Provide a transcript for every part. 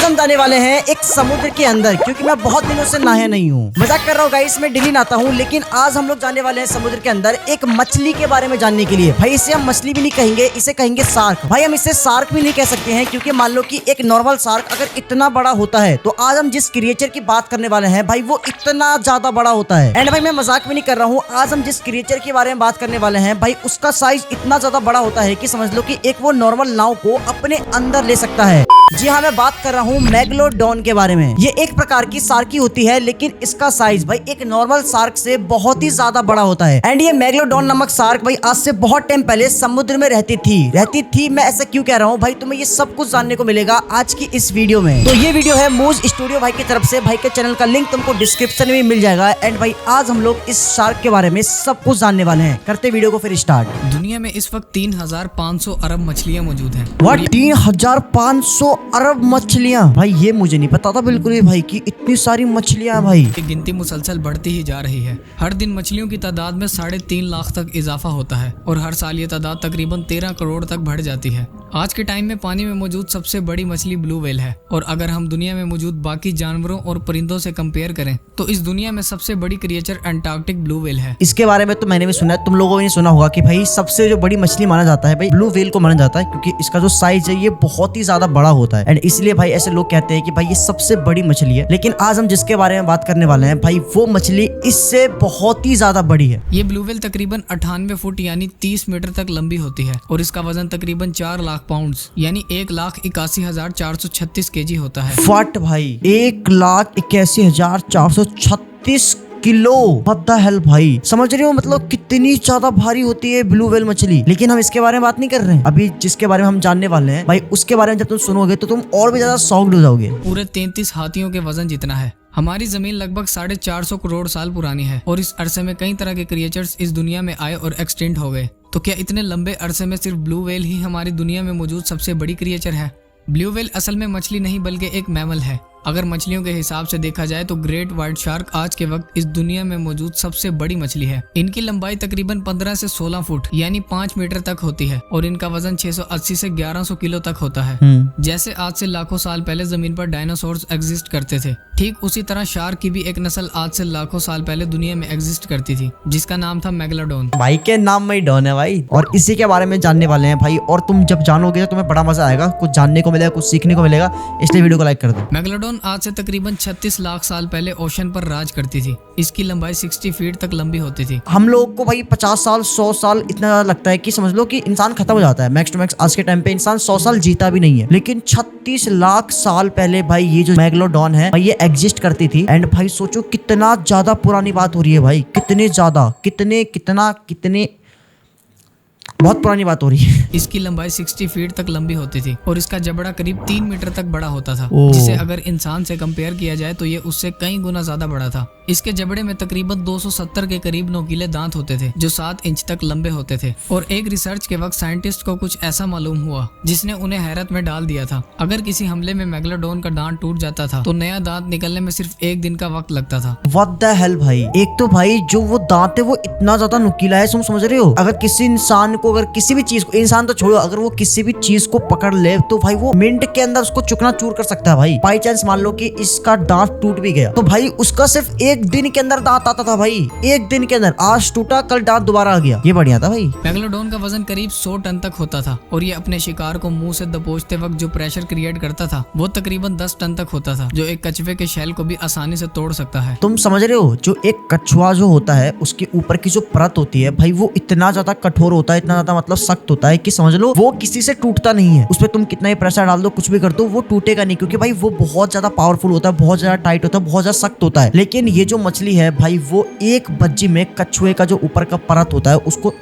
हम जाने वाले हैं एक समुद्र के अंदर, क्योंकि मैं बहुत दिनों से नहाया नहीं हूँ। मजाक कर रहा हूँ गाइस, मैं डेली नहाता हूँ, लेकिन आज हम लोग जाने वाले हैं समुद्र के अंदर एक मछली के बारे में जानने के लिए। भाई इसे हम मछली भी नहीं कहेंगे, इसे कहेंगे शार्क। भाई हम इसे शार्क भी नहीं कह सकते हैं, क्योंकि मान लो कि एक नॉर्मल शार्क अगर इतना बड़ा होता है तो आज हम जिस क्रिएचर की बात करने वाले हैं भाई वो इतना ज्यादा बड़ा होता है। एंड भाई मैं मजाक भी नहीं कर रहा हूँ, आज हम जिस क्रिएचर के बारे में बात करने वाले हैं भाई उसका साइज इतना ज्यादा बड़ा होता है कि समझ लो कि एक वो नॉर्मल नाव को अपने अंदर ले सकता है। जी हाँ, मैं बात कर रहा हूँ मेगलोडॉन के बारे में। ये एक प्रकार की शार्की होती है, लेकिन इसका साइज भाई एक नॉर्मल शार्क से बहुत ही ज्यादा बड़ा होता है। एंड ये मेगलोडॉन नामक शार्क भाई आज से बहुत टाइम पहले समुद्र में रहती थी। मैं ऐसा क्यों कह रहा हूँ भाई, तुम्हें ये सब कुछ जानने को मिलेगा आज की इस वीडियो में। तो ये वीडियो है मूज स्टूडियो भाई की तरफ से। भाई के चैनल का लिंक तुमको डिस्क्रिप्शन में मिल जाएगा। एंड भाई आज हम लोग इस शार्क के बारे में सब कुछ जानने वाले हैं। करते वीडियो को फिर स्टार्ट। दुनिया में इस वक्त 3500 अरब मछलियां मौजूद हैं। व्हाट 3500 अरब मछलियां? भाई ये मुझे नहीं पता था बिल्कुल भी भाई कि इतनी सारी मछलियां। भाई ये गिनती मुसलसल बढ़ती ही जा रही है। हर दिन मछलियों की तादाद में 3.5 लाख तक इजाफा होता है और हर साल ये तादाद तकरीबन 13 करोड़ तक बढ़ जाती है। आज के टाइम में पानी में मौजूद सबसे बड़ी मछली ब्लू व्हेल है। और अगर हम दुनिया में मौजूद बाकी जानवरों और परिंदों से कंपेयर करें तो इस दुनिया में सबसे बड़ी क्रिएचर अंटार्कटिक ब्लू व्हेल है। इसके बारे में तो मैंने भी सुना है, तुम लोगों ने सुना होगा कि भाई सबसे जो बड़ी मछली माना जाता है भाई ब्लू व्हेल को माना जाता है, क्योंकि इसका जो साइज है ये बहुत ही ज्यादा बड़ा होता है। एंड इसलिए भाई ऐसे लोग कहते हैं कि भाई ये सबसे बड़ी मछली है। लेकिन आज हम जिसके बारे में बात करने वाले हैं भाई वो मछली इससे बहुत ही ज्यादा बड़ी है। ये ब्लू व्हेल तकरीबन 98 फुट यानी 30 मीटर तक लंबी होती है और इसका वजन तकरीबन 4 लाख पाउंड यानी 1,81,436 केजी होता है। फट भाई 1,81,436 किलो। व्हाट द हेल भाई, समझ रहे हो मतलब कितनी ज्यादा भारी होती है ब्लू व्हेल मछली। लेकिन हम इसके बारे में बात नहीं कर रहे हैं। अभी जिसके बारे में हम जानने वाले हैं भाई उसके बारे में जब तुम सुनोगे तो तुम और भी ज्यादा शॉक्ड हो जाओगे। पूरे 33 हाथियों के वजन जितना है। हमारी जमीन लगभग 450 करोड़ साल पुरानी है और इस अरसे में कई तरह के क्रिएचर्स इस दुनिया में आए और एक्सटिंक्ट हो गए। तो क्या इतने लंबे अरसे में सिर्फ ब्लू व्हेल ही हमारी दुनिया में मौजूद सबसे बड़ी क्रिएचर है? ब्लू व्हेल असल में मछली नहीं बल्कि एक मैमल है। अगर मछलियों के हिसाब से देखा जाए तो ग्रेट व्हाइट शार्क आज के वक्त इस दुनिया में मौजूद सबसे बड़ी मछली है। इनकी लंबाई तकरीबन 15 से 16 फुट यानी 5 मीटर तक होती है और इनका वजन 680 से 1100 किलो तक होता है। जैसे आज से लाखों साल पहले जमीन पर डायनासोर्स एग्जिस्ट करते थे, ठीक उसी तरह शार्क की भी एक नस्ल आज से लाखों साल पहले दुनिया में एग्जिस्ट करती थी, जिसका नाम था मेगलोडॉन। भाई के नाम में ही डॉन है भाई, और इसी के बारे में जानने वाले हैं भाई। और तुम जब जानोगे तो तुम्हें बड़ा मजा आएगा, कुछ जानने को मिलेगा, कुछ सीखने को मिलेगा, इसलिए वीडियो को लाइक कर दो। मेगलोडॉन आज से तकरीबन 36 लाख साल पहले ओशन पर राज करती थी। इसकी लंबाई 60 फीट तक लंबी होती थी। हम लोग को भाई 50 साल 100 साल इतना ज्यादा लगता है कि समझ लो कि इंसान खत्म हो जाता है मैक्स टू मैक्स। आज के टाइम पे इंसान 100 साल जीता भी नहीं है, लेकिन 36 लाख साल पहले भाई ये जो मेगलोडॉन है भाई ये एग्जिस्ट करती थी। एंड भाई सोचो कितना ज्यादा पुरानी बात हो रही है भाई, कितने ज्यादा कितने बहुत पुरानी बात हो रही है। इसकी लंबाई 60 फीट तक लंबी होती थी और इसका जबड़ा करीब 3 मीटर तक बड़ा होता था, जिसे अगर इंसान से कंपेयर किया जाए तो ये उससे कई गुना ज्यादा बड़ा था। इसके जबड़े में तकरीबन 270 के करीब नोकीले दांत होते थे जो 7 इंच तक लंबे होते थे। और एक रिसर्च के वक्त साइंटिस्ट को कुछ ऐसा मालूम हुआ जिसने उन्हें हैरत में डाल दिया था। अगर किसी हमले में मेगलोडॉन का दांत टूट जाता था तो नया दांत निकलने में सिर्फ 1 दिन का वक्त लगता था। व्हाट द हेल भाई, एक तो भाई जो वो दांत है वो इतना ज्यादा नुकीला है, तुम समझ रहे हो? अगर किसी इंसान को अगर किसी भी चीज को, इंसान तो छोड़ो, अगर वो किसी भी चीज को पकड़ ले तो भाई वो मिनट के अंदर उसको चुकना चूर कर सकता है भाई। बाई चांस मान लो कि इसका दांत टूट भी गया तो भाई उसका सिर्फ 1 दिन के अंदर दांत आता था भाई, 1 दिन के अंदर। आज टूटा कल दांत दोबारा आ गया, ये बढ़िया था भाई। मेगलोडॉन का वजन करीब 100 टन तक होता था और ये अपने शिकार को मुंह से दबोचते वक्त जो प्रेशर क्रिएट करता था वो तकरीबन 10 टन तक होता था, जो एक कछुए के शैल को भी आसानी से तोड़ सकता है। तुम समझ रहे हो? जो एक कछुआ जो होता है उसके ऊपर की जो परत होती है भाई वो इतना ज्यादा कठोर होता है, इतना ज्यादा मतलब सख्त होता है कि समझ लो वो किसी से टूटता नहीं है। उस पर तुम कितना ही प्रेशर डाल दो, कुछ भी कर दो, वो टूटेगा नहीं, क्योंकि भाई वो बहुत ज्यादा पावरफुल होता है, बहुत ज्यादा टाइट होता है, बहुत ज्यादा सख्त होता है। लेकिन ये जो मछली है भाई वो एक बज्जी में कछुए का जो ऊपर का परत होता है उसको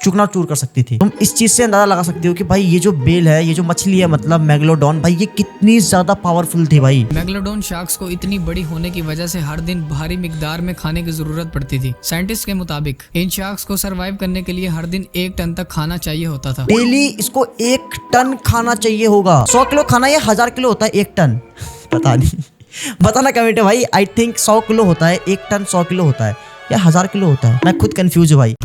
चुकना चूर कर सकती थी। तुम इस चीज से अंदाजा लगा सकते हो कि भाई ये जो बेल है, ये जो मछली है मतलब मेगलोडॉन भाई ये कितनी ज्यादा पावरफुल थी भाई। मेगलोडॉन शार्क्स को इतनी बड़ी होने की वजह से हर दिन भारी मिकदार में खाने की जरूरत पड़ती थी। साइंटिस्ट के मुताबिक इन शार्क्स को सरवाइव करने के लिए हर दिन 1 टन तक खाना चाहिए होता था। डेली इसको 1 टन खाना चाहिए होगा। 100 किलो खाना या 1000 किलो होता है 1 टन? पता नहीं, बताना कमेंट है भाई। आई थिंक 100 किलो होता है 1 टन, 100 किलो होता है या 1000 किलो होता है, मैं खुद कंफ्यूज हूँ भाई।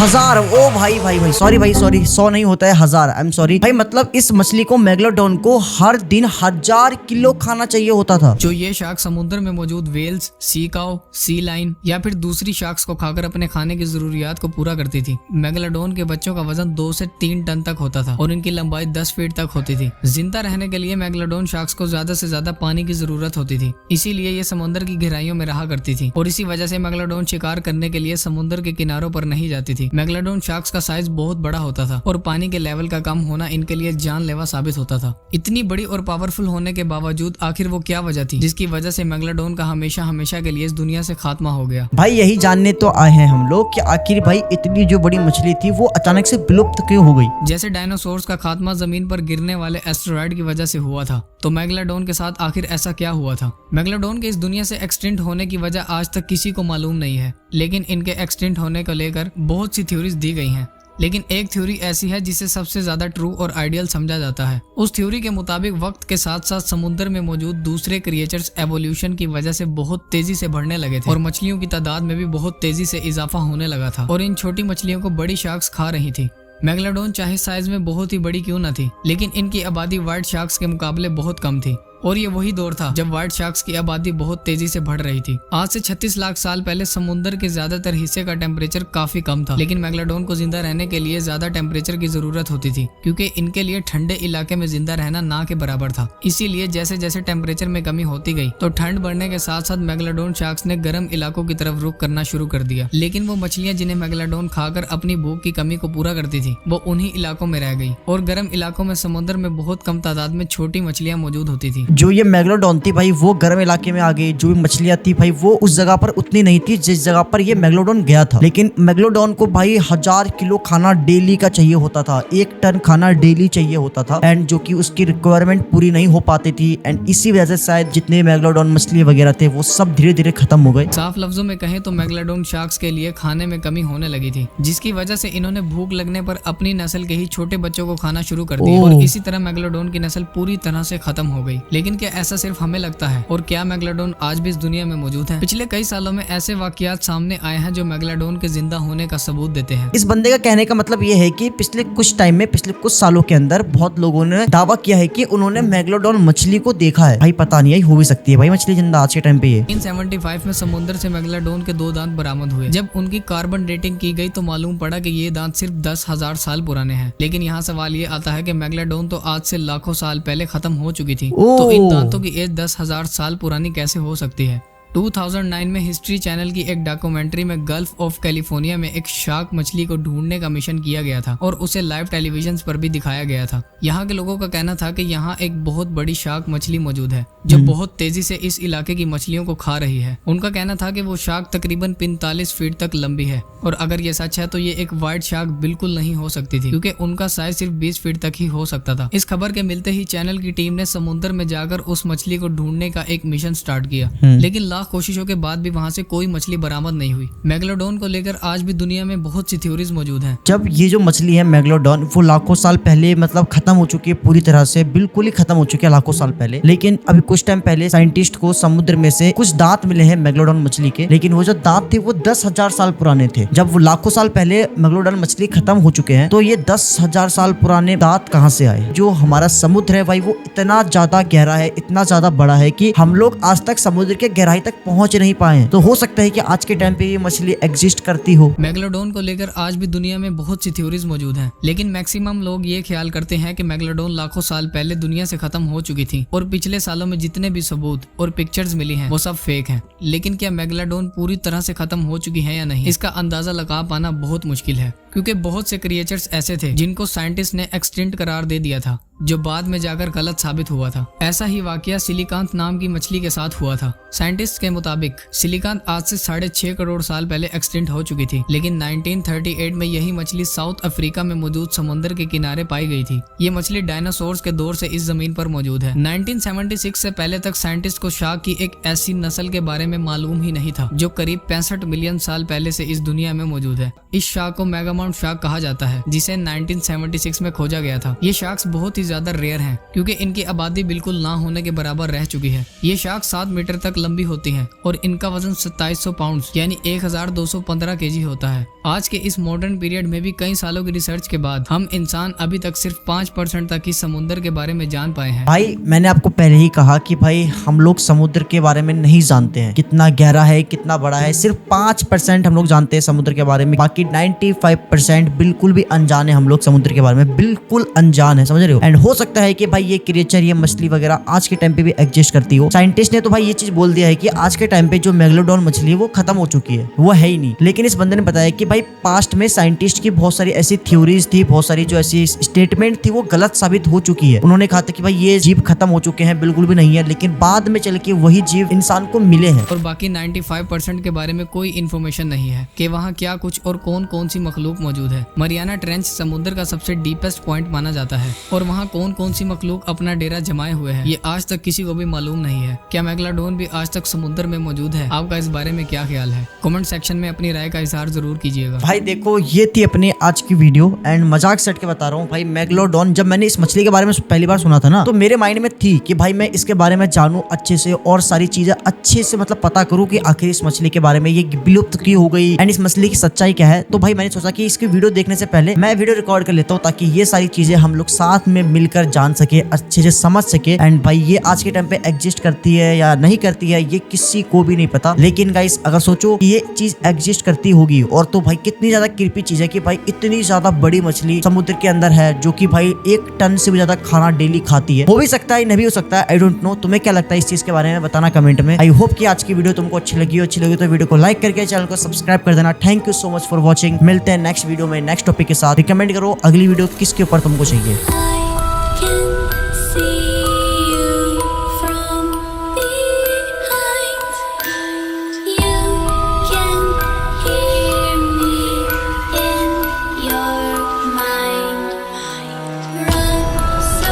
1000। ओ भाई भाई भाई, सॉरी भाई, सॉरी, 100 नहीं होता है 1000, आई एम सॉरी भाई। मतलब इस मछली को, मेगलोडॉन को हर दिन 1000 किलो खाना चाहिए होता था। जो ये शार्क समुद्र में मौजूद वेल्स, सी काउ, सी लाइन या फिर दूसरी शार्क्स को खाकर अपने खाने की जरूरियात को पूरा करती थी। मेगलोडॉन के बच्चों का वजन 2 से 3 टन तक होता था और इनकी लंबाई 10 फीट तक होती थी। जिंदा रहने के लिए मेगलोडॉन शार्क्स को ज्यादा से ज्यादा पानी की जरूरत होती थी, इसीलिए ये समुद्र की गहराइयों में रहा करती थी और इसी वजह से मेगलोडॉन शिकार करने के लिए समुद्र के किनारों पर नहीं जाती थी। मेगलोडॉन शार्क्स का साइज बहुत बड़ा होता था और पानी के लेवल का कम होना इनके लिए जानलेवा साबित होता था। इतनी बड़ी और पावरफुल होने के बावजूद आखिर वो क्या वजह थी जिसकी वजह से मेगलोडॉन का हमेशा हमेशा के लिए इस दुनिया से खात्मा हो गया? भाई यही जानने तो आए हैं हम लोग कि आखिर भाई इतनी जो बड़ी मछली थी वो अचानक से विलुप्त क्यों हो गई। जैसे डायनासोर्स का खात्मा जमीन पर गिरने वाले एस्टेरॉयड की वजह से हुआ था, तो मेगलोडॉन के साथ आखिर ऐसा क्या हुआ था? मेगलोडॉन के इस दुनिया से एक्सटिंक्ट होने की वजह आज तक किसी को मालूम नहीं है, लेकिन इनके एक्सटिंक्ट होने को लेकर बहुत सी थ्योरीज दी गई हैं। लेकिन एक थ्योरी ऐसी है जिसे सबसे ज्यादा ट्रू और आइडियल समझा जाता है। उस थ्योरी के मुताबिक वक्त के साथ साथ समुद्र में मौजूद दूसरे क्रिएचर्स एवोल्यूशन की वजह से बहुत तेजी से बढ़ने लगे थे और मछलियों की तादाद में भी बहुत तेजी से इजाफा होने लगा था और इन छोटी मछलियों को बड़ी शार्क्स खा रही थी। मेगलोडॉन चाहे साइज में बहुत ही बड़ी क्यों न थी, लेकिन इनकी आबादी व्हाइट शार्क्स के मुकाबले बहुत कम थी और ये वही दौर था जब व्हाइट शार्क्स की आबादी बहुत तेजी से बढ़ रही थी। आज से 36 लाख साल पहले समुद्र के ज्यादातर हिस्से का टेम्परेचर काफी कम था, लेकिन मेगलोडॉन को जिंदा रहने के लिए ज्यादा टेम्परेचर की जरूरत होती थी क्योंकि इनके लिए ठंडे इलाके में जिंदा रहना ना के बराबर था। इसीलिए जैसे जैसे टेम्परेचर में कमी होती गई तो ठंड बढ़ने के साथ साथ मेगलोडॉन शार्क्स ने गर्म इलाकों की तरफ रुख करना शुरू कर दिया। लेकिन वो मछलियां जिन्हें मेगलोडॉन खाकर अपनी भूख की कमी को पूरा करती थी वो उन्हीं इलाकों में रह गई और गर्म इलाकों में समुद्र में बहुत कम तादाद में छोटी मछलियां मौजूद होती थी। जो ये मेगलोडॉन थी भाई वो गर्म इलाके में आ गई। जो भी मछलियां थी भाई वो उस जगह पर उतनी नहीं थी जिस जगह पर ये मेगलोडॉन गया था। लेकिन मेगलोडॉन को भाई 1000 किलो खाना डेली का चाहिए होता था, 1 टन खाना डेली चाहिए होता था एंड जो कि उसकी रिक्वायरमेंट पूरी नहीं हो पाती थी एंड इसी वजह से शायद जितने मेगलोडॉन मछली वगैरह थे वो सब धीरे धीरे खत्म हो गए। साफ लफ्जों में कहें तो मेगलोडॉन शार्क्स के लिए खाने में कमी होने लगी थी, जिसकी वजह से इन्होंने भूख लगने पर अपनी नस्ल के ही छोटे बच्चों को खाना शुरू कर दिया और इसी तरह मेगलोडॉन की नस्ल पूरी तरह से खत्म हो गई। लेकिन क्या ऐसा सिर्फ हमें लगता है और क्या मेगलोडॉन आज भी इस दुनिया में मौजूद है? पिछले कई सालों में ऐसे वाकयात सामने आए हैं जो मेगलोडॉन के जिंदा होने का सबूत देते हैं। इस बंदे का कहने का मतलब ये है कि पिछले कुछ टाइम में, पिछले कुछ सालों के अंदर बहुत लोगों ने दावा किया है कि उन्होंने मेगलोडॉन मछली को देखा है। भाई पता नहीं है, हो भी सकती है भाई मछली जिंदा आज के टाइम पे। 1975 में समुद्र से मेगलोडॉन के 2 दांत बरामद हुए। जब उनकी कार्बन डेटिंग की गई तो मालूम पड़ा कि ये दांत सिर्फ 10,000 साल पुराने हैं। लेकिन यहाँ सवाल ये आता है कि मेगलोडॉन तो आज से लाखों साल पहले खत्म हो चुकी थी, तो इन दांतों की एज 10,000 साल पुरानी कैसे हो सकती है? 2009 में हिस्ट्री चैनल की एक डॉक्यूमेंट्री में गल्फ ऑफ कैलिफोर्निया में एक शार्क मछली को ढूंढने का मिशन किया गया था और उसे लाइव टेलीविजन पर भी दिखाया गया था। यहाँ के लोगों का कहना था कि यहाँ एक बहुत बड़ी शार्क मछली मौजूद है जो बहुत तेजी से इस इलाके की मछलियों को खा रही है। उनका कहना था कि वो शार्क तकरीबन 45 फीट तक लंबी है और अगर ये सच है तो ये एक व्हाइट शार्क बिल्कुल नहीं हो सकती थी क्योंकि उनका साइज सिर्फ 20 फीट तक ही हो सकता था। इस खबर के मिलते ही चैनल की टीम ने समुद्र में जाकर उस मछली को ढूंढने का एक मिशन स्टार्ट किया, लेकिन लाख कोशिशों के बाद भी वहाँ से कोई मछली बरामद नहीं हुई। मेगलोडॉन को लेकर आज भी दुनिया में बहुत सी थ्योरीज मौजूद हैं। जब ये जो मछली है मेगलोडॉन वो लाखों साल पहले मतलब खत्म हो चुकी है, पूरी तरह से बिल्कुल ही खत्म हो चुकी है लाखों साल पहले। लेकिन अभी कुछ टाइम पहले साइंटिस्ट को समुद्र में से कुछ दांत मिले हैं मेगलोडॉन मछली के, लेकिन वो जो दांत थे वो 10,000 साल पुराने थे। जब वो लाखों साल पहले मेगलोडॉन मछली खत्म हो चुके हैं तो ये 10,000 साल पुराने दांत कहाँ से आए? जो हमारा समुद्र है भाई वो इतना ज्यादा गहरा है, इतना ज्यादा बड़ा है कि हम लोग आज तक समुद्र के गहराई तक पहुंच नहीं पाए। तो हो सकता है कि आज के टाइम पे ये मछली एग्जिस्ट करती हो। मेगलोडॉन को लेकर आज भी दुनिया में बहुत सी थ्योरीज मौजूद हैं, लेकिन मैक्सिमम लोग ये ख्याल करते हैं कि मेगलोडॉन लाखों साल पहले दुनिया से खत्म हो चुकी थी और पिछले सालों में जितने भी सबूत और पिक्चर्स मिली हैं वो सब फेक हैं। लेकिन क्या मेगलोडॉन पूरी तरह से खत्म हो चुकी है या नहीं, इसका अंदाजा लगा पाना बहुत मुश्किल है क्योंकि बहुत से क्रिएचर्स ऐसे थे जिनको साइंटिस्ट ने एक्सटिंक्ट करार दे दिया था जो बाद में जाकर गलत साबित हुआ था। ऐसा ही वाकया सिलिकांत नाम की मछली के साथ हुआ था। साइंटिस्ट के मुताबिक सिलिकांत आज से 6.5 करोड़ साल पहले एक्सटिंक्ट हो चुकी थी, लेकिन 1938 में यही मछली साउथ अफ्रीका में मौजूद समुद्र के किनारे पाई गई थी। ये मछली डायनासोर्स के दौर से इस जमीन पर मौजूद है। 1976 से पहले तक साइंटिस्ट को शार्क की एक ऐसी नस्ल के बारे में मालूम ही नहीं था जो करीब 65 मिलियन साल पहले से इस दुनिया में मौजूद है। इस शार्क को मेगामाउंट शार्क कहा जाता है जिसे 1976 में खोजा गया था। ये शार्क्स बहुत ही ही ज्यादा रेयर हैं, क्योंकि इनकी आबादी बिल्कुल ना होने के बराबर रह चुकी है। ये शार्क 7 मीटर तक लंबी होती हैं और इनका वजन 2700 पाउंड यानी 1215 केजी होता है। आज के इस मॉडर्न पीरियड में भी कई सालों की रिसर्च के बाद हम इंसान अभी तक सिर्फ 5% तक ही समुद्र के बारे में जान पाए हैं। भाई मैंने आपको पहले ही कहा कि भाई हम लोग समुद्र के बारे में नहीं जानते हैं, कितना गहरा है, कितना बड़ा है। सिर्फ 5% हम लोग जानते हैं समुद्र के बारे में, बाकी 95% बिल्कुल भी अनजान है। हम लोग समुद्र के बारे में बिल्कुल अनजान है, समझ रहे हो। एंड हो सकता है कि भाई ये क्रिएचर, ये मछली वगैरह आज के टाइम पे भी एग्जिस्ट करती हो। साइंटिस्ट ने तो भाई ये चीज बोल दिया है कि आज के टाइम पे जो मेगलोडॉन मछली है वो खत्म हो चुकी है, वो है ही नहीं। लेकिन इस बंदे ने बताया कि भाई पास्ट में साइंटिस्ट की बहुत सारी ऐसी थ्योरीज थी, बहुत सारी जो ऐसी स्टेटमेंट थी वो गलत साबित हो चुकी है। उन्होंने कहा था कि भाई ये जीव खत्म हो चुके हैं, बिल्कुल भी नहीं है, लेकिन बाद में चल के वही जीव इंसान को मिले हैं। और बाकी 95% के बारे में कोई इन्फॉर्मेशन नहीं है कि वहाँ क्या कुछ और कौन कौन सी मखलूक मौजूद है। मरियाना ट्रेंच समुद्र का सबसे डीपेस्ट पॉइंट माना जाता है और वहाँ कौन कौन सी मखलूक अपना डेरा जमाए हुए है, ये आज तक किसी को भी मालूम नहीं है। क्या मेगलोडॉन भी आज तक समुद्र में मौजूद है? आपका इस बारे में क्या ख्याल है? कमेंट सेक्शन में अपनी राय का इजहार जरूर कीजिएगा। भाई देखो, ये थी अपनी आज की वीडियो एंड मजाक सेट के बता रहा हूँ भाई। मेगलोडॉन, जब मैंने इस मछली के बारे में पहली बार सुना था ना, तो मेरे माइंड में थी कि भाई मैं इसके बारे में जानूं अच्छे से और सारी चीजें अच्छे से मतलब पता करूं कि आखिर इस मछली के बारे में ये विलुप्त क्यों हो गई एंड इस मछली की सच्चाई क्या है। तो भाई मैंने सोचा कि इसकी वीडियो देखने से पहले मैं वीडियो रिकॉर्ड कर लेता हूँ, ताकि ये सारी चीजें हम लोग साथ में मिलकर जान सके, अच्छे से समझ सके। एंड भाई ये आज के टाइम पे एग्जिस्ट करती है या नहीं करती है ये किसी को भी नहीं पता। लेकिन गाइस अगर सोचो कि ये चीज एग्जिस्ट करती होगी और तो भाई कितनी ज्यादा क्रीपी चीज है कि भाई इतनी ज्यादा बड़ी मछली समुद्र के अंदर है जो कि भाई 1 टन से भी ज्यादा खाना डेली खाती है। हो भी सकता है, नहीं भी हो सकता है, आई डोंट नो। तुम्हें क्या लगता है इस चीज के बारे में, बताना कमेंट में। आई होप कि आज की वीडियो तुमको अच्छी लगी हो। अच्छी लगी तो वीडियो को लाइक करके चैनल को सब्सक्राइब कर देना। Thank you so much for watching. मिलते हैं नेक्स्ट वीडियो में नेक्स्ट टॉपिक के साथ। रिकमेंड करो अगली वीडियो किसके ऊपर तुमको चाहिए।